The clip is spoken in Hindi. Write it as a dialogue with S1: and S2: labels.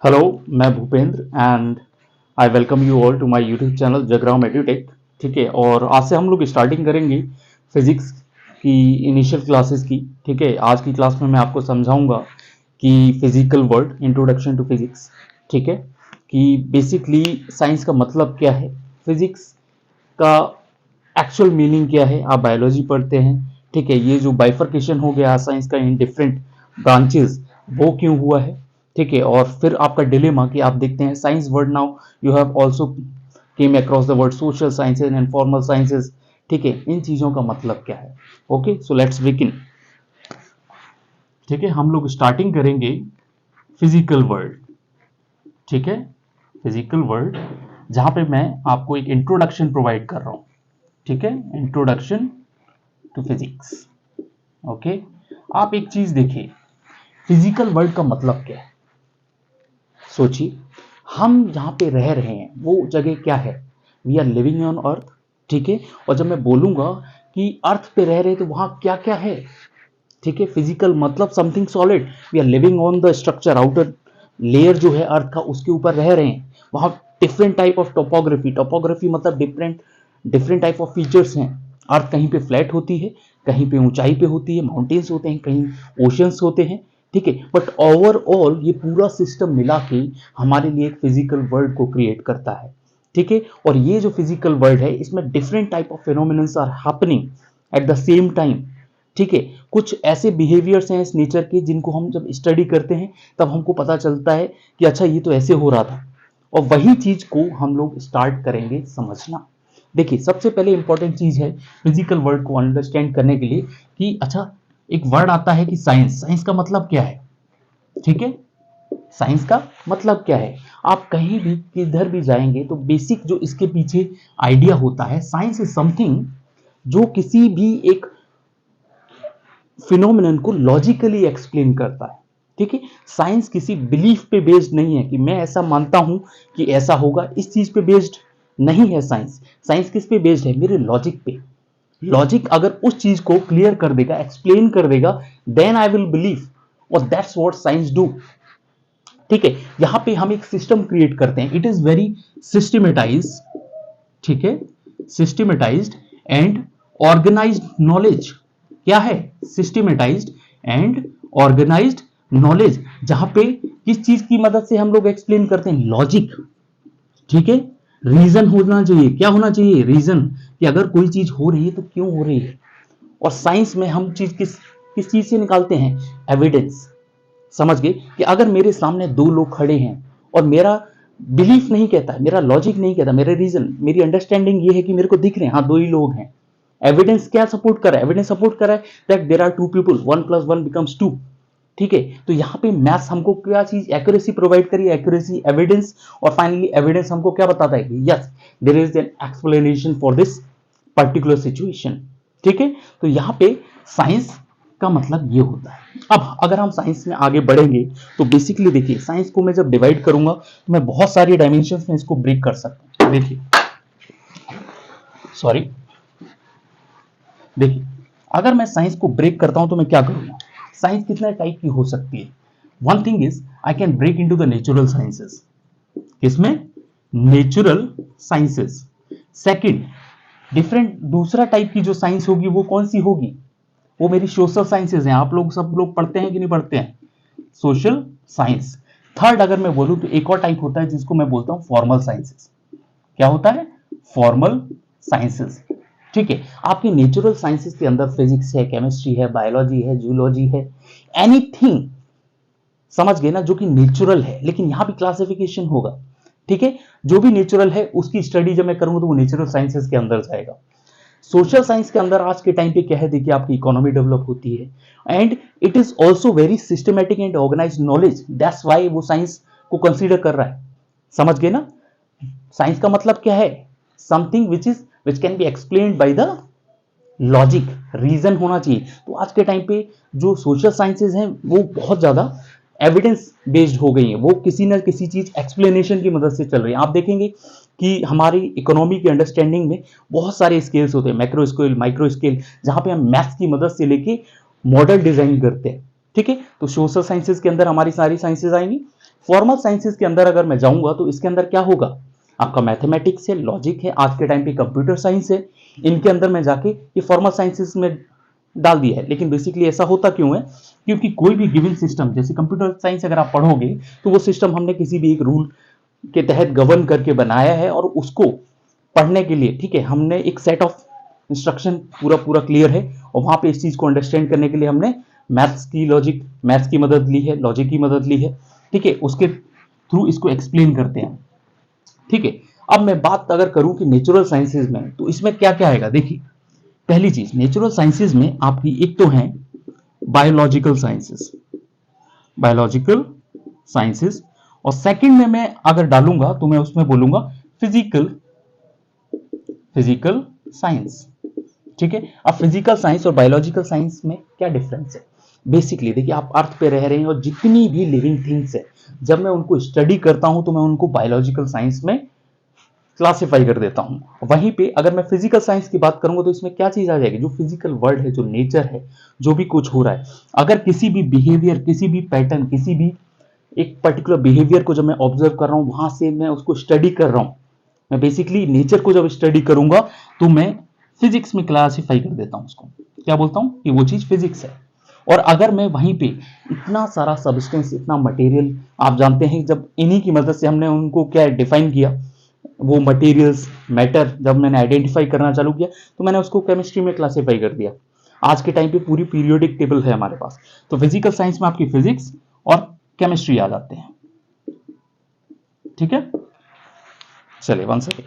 S1: हेलो, मैं Bhupendra and I welcome you all to my YouTube channel Jagram edutech. ठीक है, और आज से हम लोग स्टार्टिंग करेंगे फिजिक्स की इनिशियल क्लासेस की। ठीक है, आज की क्लास में मैं आपको समझाऊंगा कि physical world introduction to physics. ठीक है, कि बेसिकली साइंस का मतलब क्या है, फिजिक्स का एक्चुअल मीनिंग क्या है। आप बायोलॉजी पढ़ते हैं, ठीक है, ये जो बाइफर्केशन हो गया साइंस का इन डिफरेंट ब्रांचेस, वो क्यों हुआ है। ठीक है, और फिर आपका डिलेमा कि आप देखते हैं science word now you have also came across the word social sciences and formal sciences. ठीक है, इन चीजों का मतलब क्या है। Okay, so let's begin. ठीक है, हम लोग स्टार्टिंग करेंगे फिजिकल वर्ल्ड। ठीक है, फिजिकल वर्ल्ड, जहां पे मैं आपको एक इंट्रोडक्शन प्रोवाइड कर रहा हूं। ठीक है, इंट्रोडक्शन टू फिजिक्स। ओके, आप एक चीज देखिए, फिजिकल वर्ल्ड का मतलब क्या है। सोचिए, हम जहां पे रह रहे हैं वो जगह क्या है। We are living on Earth. ठीक है, और जब मैं बोलूंगा कि अर्थ पे रह रहे हैं तो वहां क्या क्या है। ठीक है, फिजिकल मतलब something solid. We are living on the structure, outer layer जो है अर्थ का, उसके ऊपर रह रहे हैं। वहां different type of topography, topography मतलब different different type of features हैं। अर्थ कहीं पे फ्लैट होती है, कहीं पे ऊंचाई पे होती है, माउंटेन्स होते हैं, कहीं ओशंस होते हैं। ठीक है, बट ओवरऑल ये पूरा सिस्टम मिला के हमारे लिए एक फिजिकल वर्ल्ड को क्रिएट करता है। ठीक है, और ये जो फिजिकल वर्ल्ड है इसमें different type of phenomenons are happening at the same time. ठीक है, कुछ ऐसे बिहेवियर्स हैं इस नेचर के जिनको हम जब स्टडी करते हैं तब हमको पता चलता है कि अच्छा ये तो ऐसे हो रहा था, और वही चीज को हम लोग स्टार्ट करेंगे समझना। देखिए, सबसे पहले इंपॉर्टेंट चीज है फिजिकल वर्ल्ड को अंडरस्टैंड करने के लिए कि अच्छा, एक वर्ड आता है कि साइंस। साइंस का मतलब क्या है। ठीक है, साइंस का मतलब क्या है। आप कहीं भी किधर भी जाएंगे तो बेसिक जो इसके पीछे आइडिया होता है, साइंस इज समथिंग जो किसी भी एक फिनोमिनन को लॉजिकली एक्सप्लेन करता है। ठीक है, साइंस किसी बिलीफ पे बेस्ड नहीं है कि मैं ऐसा मानता हूं कि ऐसा होगा, इस चीज पे बेस्ड नहीं है साइंस। साइंस किस पे बेस्ड है, मेरे लॉजिक पे। लॉजिक अगर उस चीज को क्लियर कर देगा, एक्सप्लेन कर देगा, देन आई विल बिलीव, और दैट्स व्हाट साइंस डू। ठीक है, यहां पे हम एक सिस्टम क्रिएट करते हैं, इट इज वेरी सिस्टमेटाइज। ठीक है, सिस्टमेटाइज्ड एंड ऑर्गेनाइज्ड नॉलेज। क्या है, सिस्टमेटाइज्ड एंड ऑर्गेनाइज्ड नॉलेज, जहां पे किस चीज की मदद से हम लोग एक्सप्लेन करते हैं, लॉजिक। ठीक है, रीजन होना चाहिए। क्या होना चाहिए, रीजन, कि अगर कोई चीज हो रही है तो क्यों हो रही है। और साइंस में हम चीज किस किस चीज से निकालते हैं, एविडेंस। समझ गए कि अगर मेरे सामने दो लोग खड़े हैं और मेरा बिलीफ नहीं कहता है, मेरा लॉजिक नहीं कहता, मेरा रीजन, मेरी अंडरस्टैंडिंग ये है कि मेरे को दिख रहे हैं, हाँ दो ही लोग हैं। एविडेंस क्या सपोर्ट कर रहा है, एविडेंस सपोर्ट कर रहा है that there are two people, one plus one becomes two. ठीक है, तो यहां पे मैथ्स हमको क्या चीज, एक्यूरेसी प्रोवाइड करिए, एक्यूरेसी, एविडेंस। और फाइनली एविडेंस हमको क्या बताता है कि yes there is an explanation for this particular situation. ठीक है, तो यहां पे साइंस का मतलब ये होता है। अब अगर हम साइंस में आगे बढ़ेंगे तो बेसिकली देखिए, साइंस को मैं जब डिवाइड करूंगा तो मैं बहुत सारी डायमेंशंस में इसको ब्रेक कर सकता हूं। देखिए, सॉरी, देखिए, अगर मैं साइंस को ब्रेक करता हूं तो मैं क्या करूंगा। साइंस कितने टाइप की हो सकती है। One thing is I can break into the natural sciences. किसमें, नेचुरल साइंसेस। सेकंड, डिफरेंट दूसरा टाइप की जो साइंस होगी वो कौन सी होगी, वो मेरी सोशल साइंसेज हैं। आप लोग सब लोग पढ़ते हैं कि नहीं पढ़ते हैं, सोशल साइंस। थर्ड अगर मैं बोलूं तो एक और टाइप होता है जिसको मैं बोलता हूं फॉर्मल साइंसेस। क्या होता है, फॉर्मल साइंसेस। ठीक है, आपकी नेचुरल साइंसेस के अंदर फिजिक्स है, केमिस्ट्री है, बायोलॉजी है, जूलॉजी है, एनीथिंग, समझ गए ना, जो कि नेचुरल है, लेकिन यहां भी क्लासिफिकेशन होगा। ठीक है, जो भी नेचुरल है उसकी स्टडी जब मैं करूंगा तो वो नेचुरल साइंसेस के अंदर जाएगा। सोशल साइंस के अंदर आज के टाइम पे क्या है, देखिए आपकी इकोनॉमी डेवलप होती है and it is also very systematic and organise knowledge, that's why वो साइंस को कंसीडर कर रहा है। समझ गए ना, साइंस का मतलब क्या है, something which can be explained by the logic, reason होना चाहिए। तो आज के टाइम पे जो सोशल साइंसेज हैं वो बहुत ज्यादा एविडेंस बेस्ड हो गई है, वो किसी ना किसी चीज एक्सप्लेनेशन की मदद से चल रही है। आप देखेंगे कि हमारी इकोनॉमी की अंडरस्टैंडिंग में बहुत सारे स्केल्स होते हैं, मैक्रो स्केल, माइक्रो स्केल, जहां पे हम मैथ्स की मदद से लेके मॉडल डिजाइन करते हैं। ठीक है, तो सोशल साइंसेज के अंदर हमारी सारी साइंसेज आएंगी। फॉर्मल साइंसेस के अंदर अगर मैं जाऊंगा तो इसके अंदर क्या होगा, आपका मैथमेटिक्स है, लॉजिक है, आज के टाइम पे कंप्यूटर साइंस है, इनके अंदर मैं जाके ये फॉर्मल साइंसेस में डाल दिया है। लेकिन बेसिकली ऐसा होता क्यों है, क्योंकि कोई भी गिवन सिस्टम, जैसे कंप्यूटर साइंस अगर आप पढ़ोगे तो वो सिस्टम हमने किसी भी एक रूल के तहत गवर्न करके बनाया है, और उसको पढ़ने के लिए, ठीक है, हमने एक सेट ऑफ इंस्ट्रक्शन पूरा पूरा क्लियर है, और वहां पे इस चीज को अंडरस्टैंड करने के लिए हमने मैथ्स की मदद ली है, लॉजिक की मदद ली है, ठीक है, उसके थ्रू इसको एक्सप्लेन करते हैं, ठीक है। अब मैं बात अगर करूं कि नेचुरल साइंसेज में, तो इसमें क्या क्या आएगा, देखिए पहली चीज नेचुरल साइंसेज में आपकी एक तो है बायोलॉजिकल साइंसेस, बायोलॉजिकल साइंसेस, और सेकंड में मैं अगर डालूंगा तो मैं उसमें बोलूंगा फिजिकल फिजिकल साइंस, ठीक है। अब फिजिकल साइंस और बायोलॉजिकल साइंस में क्या डिफरेंस है, बेसिकली देखिए आप अर्थ पे रह रहे हैं और जितनी भी लिविंग थिंग्स है, जब मैं उनको स्टडी करता हूं तो मैं उनको बायोलॉजिकल साइंस में क्लासिफाई कर देता हूं। वहीं पे अगर मैं फिजिकल साइंस की बात करूंगा तो इसमें क्या चीज आ जाएगी, जो फिजिकल वर्ल्ड है, जो नेचर है, जो भी कुछ हो रहा है, अगर किसी भी बिहेवियर, किसी भी पैटर्न, किसी भी एक पर्टिकुलर बिहेवियर को जब मैं ऑब्जर्व कर रहा हूं, वहां से मैं उसको स्टडी कर रहा हूं, मैं बेसिकली नेचर को जब स्टडी करूंगा तो मैं फिजिक्स में क्लासिफाई कर देता हूं उसको, क्या बोलता हूं कि वो चीज फिजिक्स है। और अगर मैं वहीं पे इतना सारा सब्सटेंस, इतना मटेरियल, आप जानते हैं जब इन्हीं की मदद से हमने उनको क्या डिफाइन किया, वो मटेरियल्स, मैटर जब मैंने आइडेंटिफाई करना चालू किया तो मैंने उसको केमिस्ट्री में क्लासिफाई कर दिया। आज के टाइम पे पूरी पीरियोडिक टेबल है हमारे पास, तो फिजिकल साइंस में आपकी फिजिक्स और केमिस्ट्री आ जाते हैं, ठीक है। चलिए वन सेकेंड।